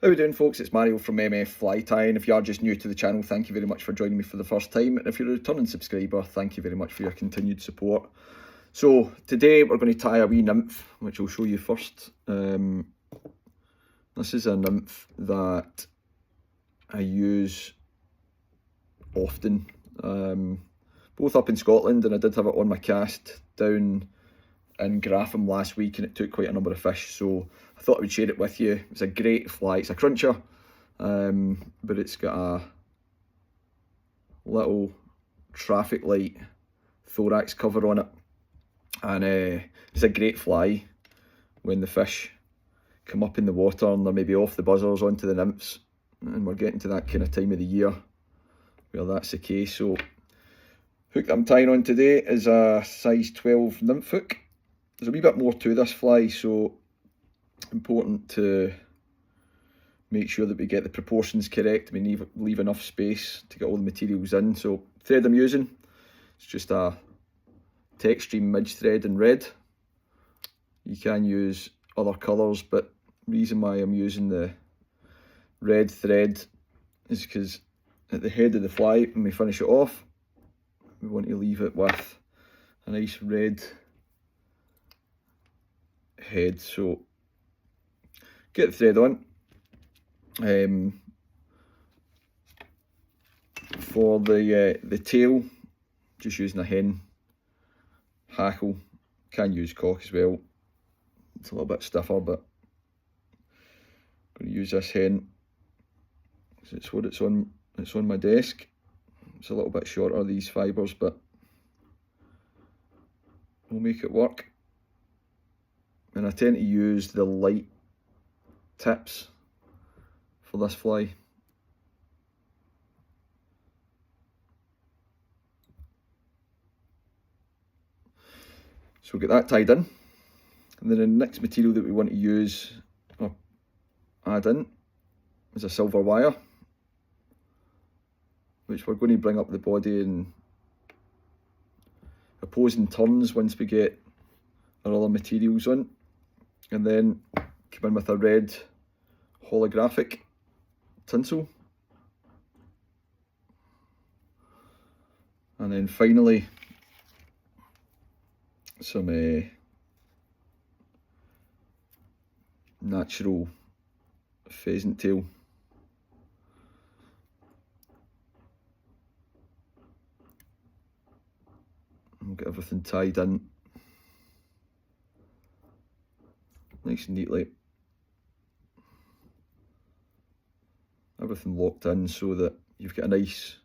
How are we doing, folks? It's Mario from MF Fly Tying. If you are just new to the channel, thank you very much for joining me for the first time. And if you're a returning subscriber, thank you very much for your continued support. So today we're going to tie a wee nymph, which I'll show you first. This is a nymph that I use often, both up in Scotland, and I did have it on my cast down in Grafham last week, and it took quite a number of fish, so I thought I would share it with you. It's a great fly. It's a cruncher, but it's got a little traffic light thorax cover on it, and it's a great fly when the fish come up in the water and they're maybe off the buzzers onto the nymphs, and we're getting to that kind of time of the year where that's the case. So hook that I'm tying on today is a size 12 nymph hook. There's a wee bit more to this fly, so important to make sure that we get the proportions correct. We leave enough space to get all the materials in. So thread I'm using, it's just a Textream Midge thread in red. You can use other colours, but the reason why I'm using the red thread is because at the head of the fly, when we finish it off, we want to leave it with a nice red head. So get the thread on. For the tail, just using a hen hackle. Can use cock as well. It's a little bit stiffer, but I'm going to use this hen. It's what it's on my desk. It's a little bit shorter, these fibres, but we'll make it work. And I tend to use the light tips for this fly. So we'll get that tied in. And then the next material that we want to use or add in is a silver wire, which we're going to bring up the body in opposing turns once we get our other materials on. And then come in with a red holographic tinsel. And then finally some natural pheasant tail. And get everything tied in nice and neatly. Everything locked in so that you've got a nice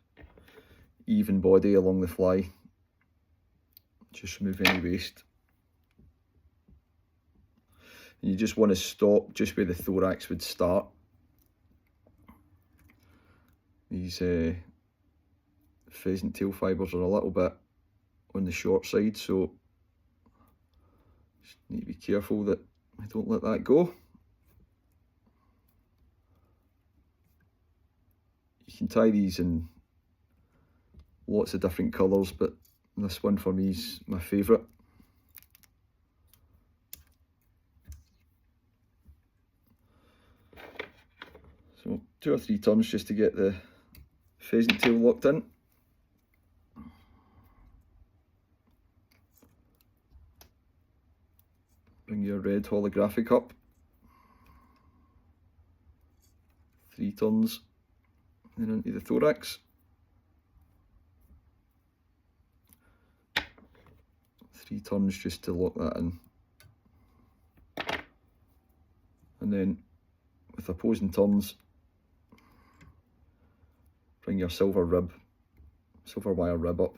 even body along the fly. Just remove any waste. And you just want to stop just where the thorax would start. These pheasant tail fibres are a little bit on the short side, so just need to be careful that I don't let that go. You can tie these in lots of different colours, but this one for me is my favourite. So 2 or 3 turns just to get the pheasant tail locked in. Bring your red holographic up. 3 turns, then into the thorax. 3 turns just to lock that in. And then with opposing turns, bring your silver wire rib up.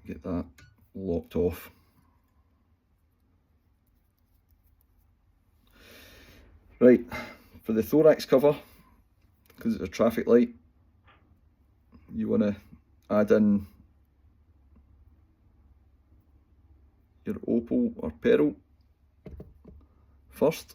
Get that locked off. Right, for the thorax cover, because it's a traffic light, you want to add in your opal or pearl first.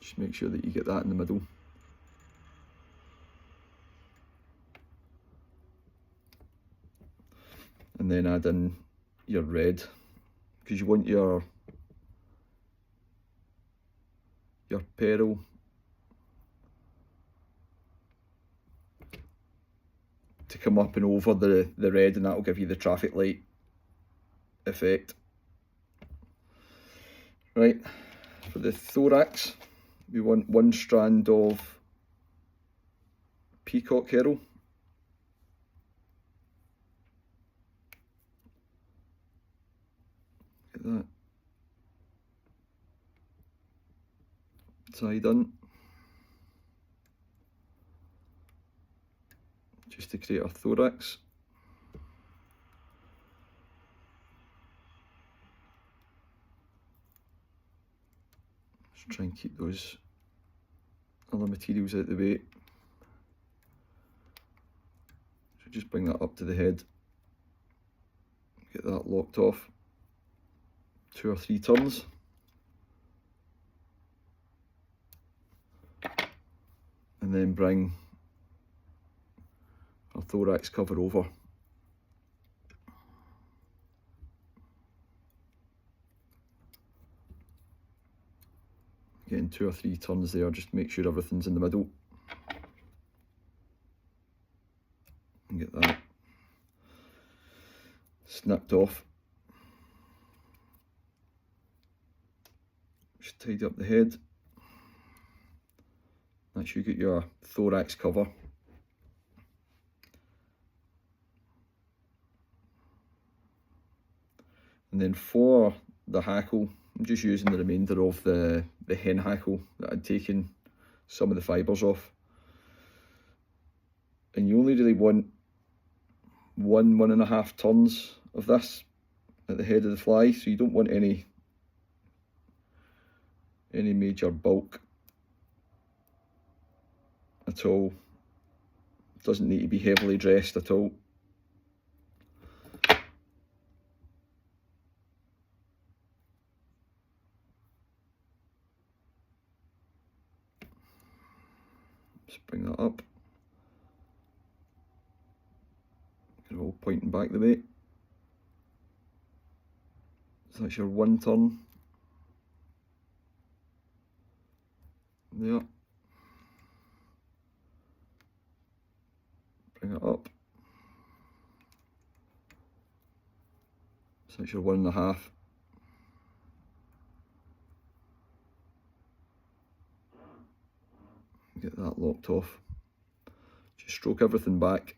Just make sure that you get that in the middle. And then add in your red, because you want your pearl to come up and over the red, and that will give you the traffic light effect. Right, for the thorax, we want one strand of Peacock Hearl. Get that side in, just to create our thorax. Just try and keep those other materials out the way. So just bring that up to the head, get that locked off, 2 or 3 turns. And then bring our thorax cover over. Getting 2 or 3 turns there, just make sure everything's in the middle. And get that snipped off. Just tidy up the head. That's you get your thorax cover. And then for the hackle, I'm just using the remainder of the hen hackle that I'd taken some of the fibres off. And you only really want 1.5 turns of this at the head of the fly, so you don't want any major bulk at all. It doesn't need to be heavily dressed at all. Just bring that up. Get it all pointing back the way. So that's your 1 turn. There. Bring it up. So that's your 1.5. Get that locked off. Just stroke everything back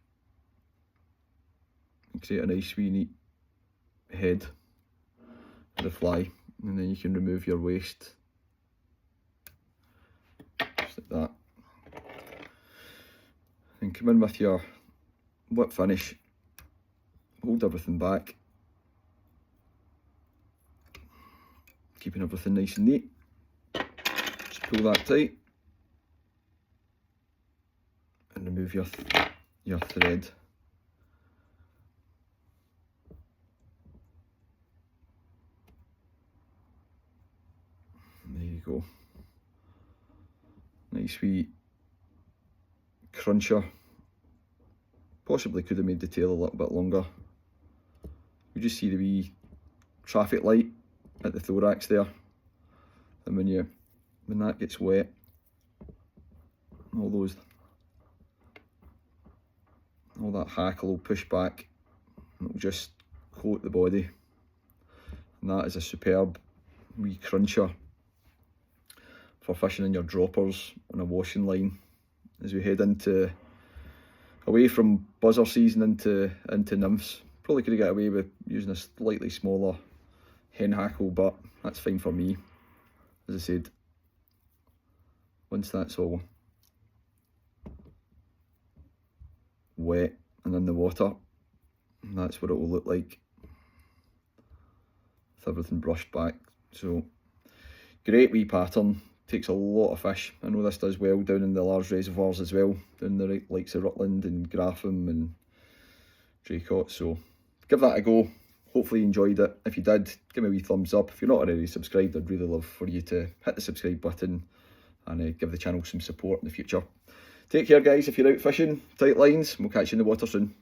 and create a nice wee neat head for the fly, and then you can remove your waste just like that. And come in with your whip finish, hold everything back, keeping everything nice and neat. Just pull that tight and remove your thread. There you go. Nice wee cruncher. Possibly could have made the tail a little bit longer. You just see the wee traffic light at the thorax there, and when that gets wet, all that hackle will push back and it'll just coat the body, and that is a superb wee cruncher for fishing in your droppers on a washing line as we head away from buzzer season into nymphs. Probably could have got away with using a slightly smaller hen hackle, but that's fine for me. As I said, once that's all wet and in the water, that's what it will look like with everything brushed back. So great wee pattern, takes a lot of fish. I know this does well down in the large reservoirs as well, down the likes of Rutland and Grafham and Peacock. So give that a go. Hopefully you enjoyed it. If you did, give me a wee thumbs up. If you're not already subscribed, I'd really love for you to hit the subscribe button and give the channel some support in the future. Take care, guys. If you're out fishing, tight lines, and we'll catch you in the water soon.